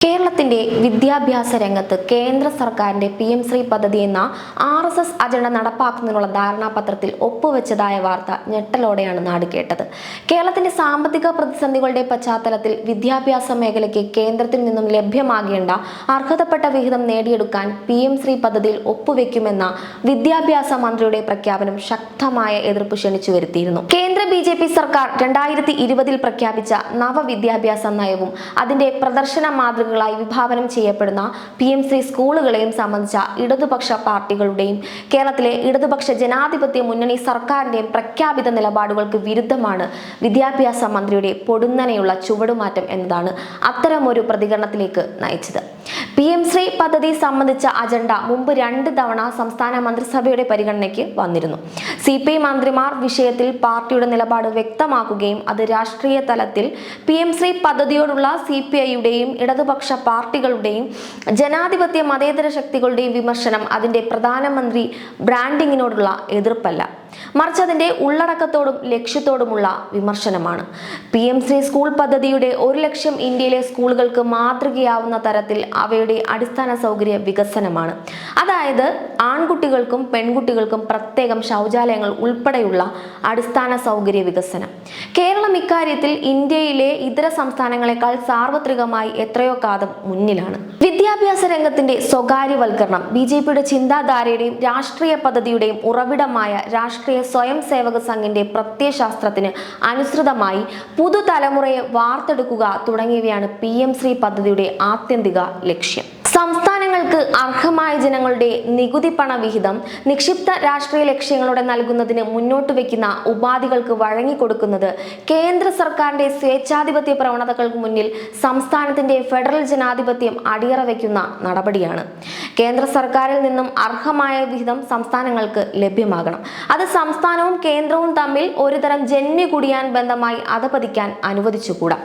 കേരളത്തിന്റെ വിദ്യാഭ്യാസ രംഗത്ത് കേന്ദ്ര സർക്കാരിന്റെ PM ശ്രീ പദ്ധതി എന്ന RSS അജണ്ട നടപ്പാക്കുന്നതിനുള്ള ധാരണാപത്രത്തിൽ ഒപ്പുവെച്ചതായ വാർത്ത ഞെട്ടലോടെയാണ് നാട് കേട്ടത്. കേരളത്തിന്റെ സാമ്പത്തിക പ്രതിസന്ധികളുടെ പശ്ചാത്തലത്തിൽ വിദ്യാഭ്യാസ മേഖലയ്ക്ക് കേന്ദ്രത്തിൽ നിന്നും ലഭ്യമാകേണ്ട അർഹതപ്പെട്ട വിഹിതം നേടിയെടുക്കാൻ PM ശ്രീ പദ്ധതിയിൽ ഒപ്പുവെക്കുമെന്ന വിദ്യാഭ്യാസ മന്ത്രിയുടെ പ്രഖ്യാപനം ശക്തമായ എതിർപ്പ് ക്ഷണിച്ചു വരുത്തിയിരുന്നു. കേന്ദ്ര BJP സർക്കാർ 2020 പ്രഖ്യാപിച്ച നവവിദ്യാഭ്യാസ നയവും അതിന്റെ പ്രദർശന മാതൃക വിഭാവനം ചെയ്യപ്പെടുന്ന PM ശ്രീ സ്കൂളുകളെയും സംബന്ധിച്ച ഇടതുപക്ഷ പാർട്ടികളുടെയും കേരളത്തിലെ ഇടതുപക്ഷ ജനാധിപത്യ മുന്നണി സർക്കാരിന്റെയും പ്രഖ്യാപിത നിലപാടുകൾക്ക് വിരുദ്ധമാണ് വിദ്യാഭ്യാസ മന്ത്രിയുടെ പൊടുന്നനെയുള്ള ചുവടുമാറ്റം എന്നതാണ് അത്തരമൊരു പ്രതികരണത്തിലേക്ക് നയിച്ചത്. PM ശ്രീ പദ്ധതി സംബന്ധിച്ച അജണ്ട മുമ്പ് 2 തവണ സംസ്ഥാന മന്ത്രിസഭയുടെ പരിഗണനയ്ക്ക് വന്നിരുന്നു. CPI മന്ത്രിമാർ വിഷയത്തിൽ പാർട്ടിയുടെ നിലപാട് വ്യക്തമാക്കുകയും അത് രാഷ്ട്രീയ തലത്തിൽ PM ശ്രീ പദ്ധതിയോടുള്ള CPIയുടെയും ഇടതുപക്ഷ പാർട്ടികളുടെയും ജനാധിപത്യ മതേതര ശക്തികളുടെയും വിമർശനം അതിന്റെ പ്രധാനമന്ത്രി ബ്രാൻഡിങ്ങിനോടുള്ള എതിർപ്പല്ല, മറിച്ച് അതിന്റെ ഉള്ളടക്കത്തോടും ലക്ഷ്യത്തോടുമുള്ള വിമർശനമാണ്. PM ശ്രീ സ്കൂൾ പദ്ധതിയുടെ 1 ലക്ഷം ഇന്ത്യയിലെ സ്കൂളുകൾക്ക് മാതൃകയാവുന്ന തരത്തിൽ അവയുടെ അടിസ്ഥാന സൗകര്യ വികസനമാണ്. അതായത് ആൺകുട്ടികൾക്കും പെൺകുട്ടികൾക്കും പ്രത്യേകം ശൗചാലയങ്ങൾ ഉൾപ്പെടെയുള്ള അടിസ്ഥാന സൗകര്യ വികസനം. കേരളം ഇക്കാര്യത്തിൽ ഇന്ത്യയിലെ ഇതര സംസ്ഥാനങ്ങളെക്കാൾ സാർവത്രികമായി എത്രയോ കാലം മുന്നിലാണ്. വിദ്യാഭ്യാസ രംഗത്തിന്റെ സ്വകാര്യവൽക്കരണം BJPയുടെ ചിന്താധാരയുടെയും രാഷ്ട്രീയ പദ്ധതിയുടെയും ഉറവിടമായ രാഷ്ട്രീയ സ്വയം സേവക സംഘിന്റെ പ്രത്യയശാസ്ത്രത്തിന് അനുസൃതമായി പുതുതലമുറയെ വാർത്തെടുക്കുക തുടങ്ങിയവയാണ് PM ശ്രീ പദ്ധതിയുടെ ആത്യന്തിക ലക്ഷ്യം. സംസ്ഥാനങ്ങൾക്ക് അർഹമായ ജനങ്ങളുടെ നികുതി പണ വിഹിതം നിക്ഷിപ്ത രാഷ്ട്രീയ ലക്ഷ്യങ്ങളോടെ നൽകുന്നതിന് മുന്നോട്ട് വയ്ക്കുന്ന ഉപാധികൾക്ക് വഴങ്ങിക്കൊടുക്കുന്നത് കേന്ദ്ര സർക്കാരിന്റെ സ്വേച്ഛാധിപത്യ പ്രവണതകൾക്ക് മുന്നിൽ സംസ്ഥാനത്തിന്റെ ഫെഡറൽ ജനാധിപത്യം അടിയറ വയ്ക്കുന്ന നടപടിയാണ്. കേന്ദ്ര സർക്കാരിൽ നിന്നും അർഹമായ വിഹിതം സംസ്ഥാനങ്ങൾക്ക് ലഭ്യമാകണം. അത് സംസ്ഥാനവും കേന്ദ്രവും തമ്മിൽ ഒരുതരം ജന്യ കുടിയാൻ ബന്ധമായി അധപതിക്കാൻ അനുവദിച്ചുകൂടാ.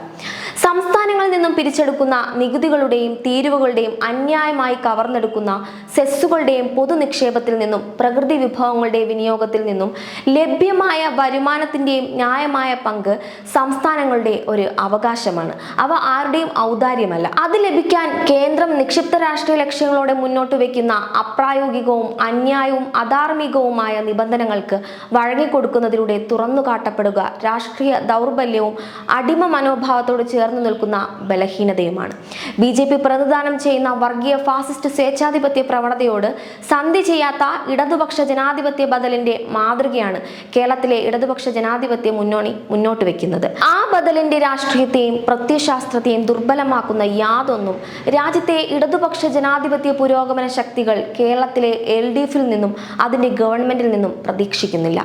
സംസ്ഥാനങ്ങളിൽ നിന്നും പിരിച്ചെടുക്കുന്ന നികുതികളുടെയും തീരുവകളുടെയും അന്യായമായി കവർന്നെടുക്കുന്ന സെസ്സുകളുടെയും പൊതുനിക്ഷേപത്തിൽ നിന്നും പ്രകൃതി വിഭവങ്ങളുടെ വിനിയോഗത്തിൽ നിന്നും ലഭ്യമായ വരുമാനത്തിന്റെയും ന്യായമായ പങ്ക് സംസ്ഥാനങ്ങളുടെ ഒരു അവകാശമാണ്. അവ ആരുടെയും ഔദാര്യമല്ല. അത് ലഭിക്കാൻ കേന്ദ്രം നിക്ഷിപ്ത രാഷ്ട്രീയ ലക്ഷ്യങ്ങളോടെ മുന്നോട്ട് വയ്ക്കുന്ന അപ്രായോഗികവും അന്യായവും അധാർമികവുമായ നിബന്ധനകൾക്ക് വഴങ്ങിക്കൊടുക്കുന്നതിലൂടെ തുറന്നുകാട്ടപ്പെടുക രാഷ്ട്രീയ ദൗർബല്യവും അടിമ മനോഭാവത്തോട് ചേർന്ന് നിൽക്കുന്ന ബലഹീനതയുമാണ്. BJP പ്രതിദാനം ചെയ്യുന്ന വർഗീയ ഫാസിസ്റ്റ് സ്വേച്ഛാധിപത്യ പ്രവണതയോട് സന്ധി ചെയ്യാത്ത ഇടതുപക്ഷ ജനാധിപത്യ ബദലിന്റെ മാതൃകയാണ് കേരളത്തിലെ ഇടതുപക്ഷ ജനാധിപത്യ മുന്നണി മുന്നോട്ട് വെക്കുന്നത്. ആ ബദലിന്റെ രാഷ്ട്രീയത്തെയും പ്രത്യയശാസ്ത്രത്തെയും ദുർബലമാക്കുന്ന യാതൊന്നും രാജ്യത്തെ ഇടതുപക്ഷ ജനാധിപത്യ പുരോഗമന ശക്തികൾ കേരളത്തിലെ LDFിൽ നിന്നും അതിന്റെ ഗവൺമെന്റിൽ നിന്നും പ്രതീക്ഷിക്കുന്നില്ല.